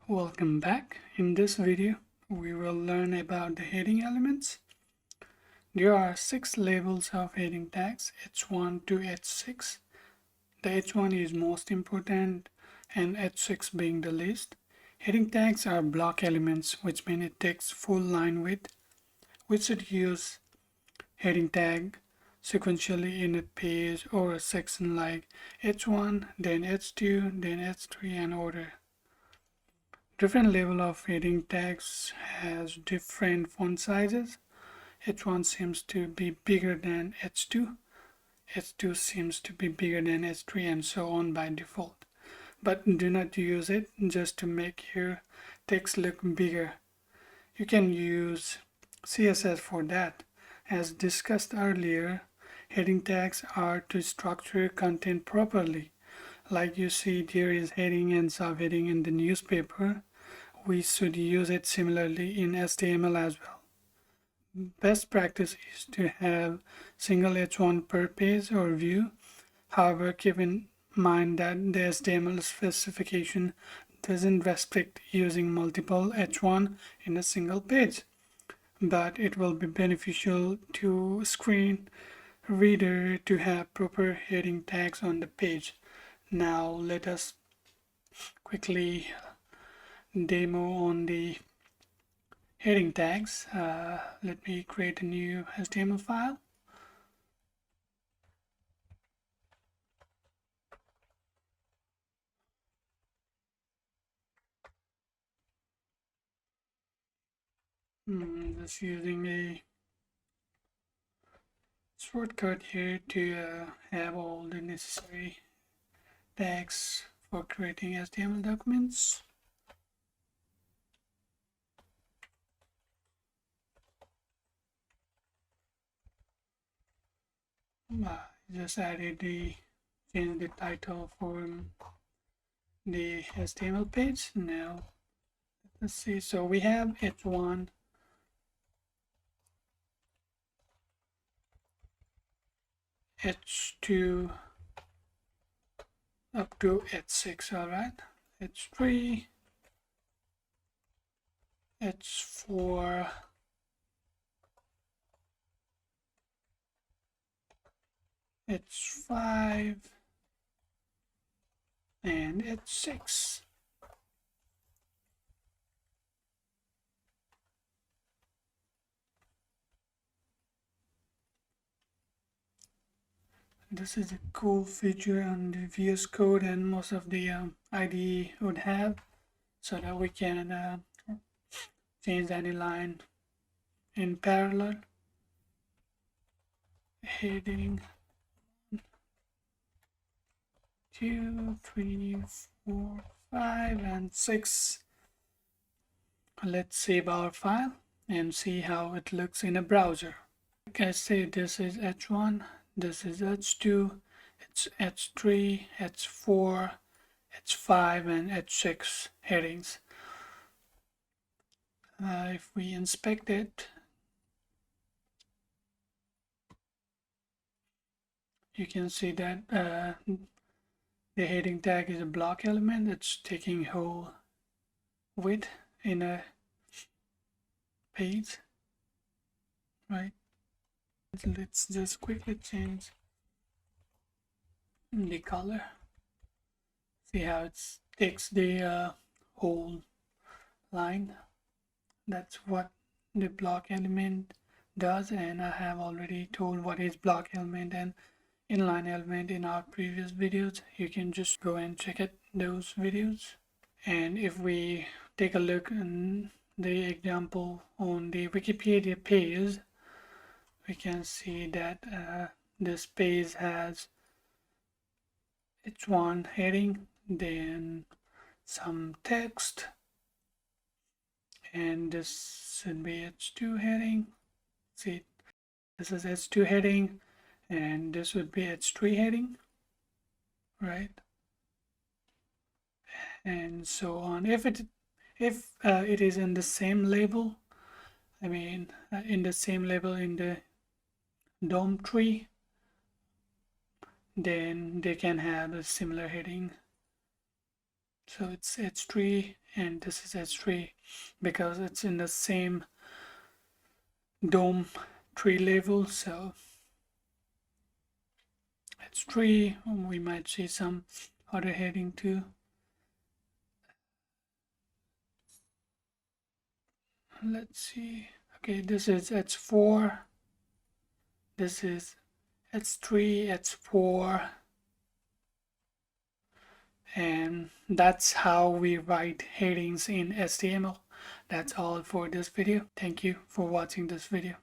Welcome back. In this video, we will learn about the heading elements. There are 6 labels of heading tags, H1 to H6. The H1 is most important and H6 being the least. Heading tags are block elements, which mean it takes full line width. We should use heading tag sequentially in a page or a section like H1, then H2, then H3 and order. Different level of heading tags has different font sizes. H1 seems to be bigger than H2. H2 seems to be bigger than H3 and so on by default. But do not use it just to make your text look bigger. You can use CSS for that. As discussed earlier, heading tags are to structure content properly. Like you see, there is heading and subheading in the newspaper. We should use it similarly in HTML as well. Best practice is to have single H1 per page or view. However, keep in mind that the HTML specification doesn't restrict using multiple H1 in a single page, but it will be beneficial to screen reader to have proper heading tags on the page. Now let us quickly demo on the heading tags. Let me create a new HTML file. Just using a shortcut here to have all the necessary tags for creating HTML documents. Just added change the title for the HTML page. Now let's see. So we have H1, H2 up to H6. All right, H3, H4, H5 and H6. This is a cool feature on the VS Code and most of the IDE would have, so that we can change any line in parallel. Heading 2, 3, 4, 5 and 6. Let's save our file and see how it looks in a browser. Like I say, this is H1, this is H2, it's H3, H4, H5 and H6 headings. If we inspect it, you can see that the heading tag is a block element. It's taking whole width in a page, right? Let's just quickly change the color. See how it takes the whole line. That's what the block element does, and I have already told what is block element and inline element in our previous videos. You can just go and check it, those videos. And if we take a look at the example on the Wikipedia page, we can see that this page has H1 heading, then some text, and this should be H2 heading. See, this is H2 heading, and this would be H3 heading, right? And so on. If it is in the same label, I mean in the same label in the DOM tree, then they can have a similar heading. So it's H3, and this is H3 because it's in the same DOM tree level. So H3, we might see some other heading too. Let's see. Okay, this is H4. This is H3, H4. And that's how we write headings in HTML. That's all for this video. Thank you for watching this video.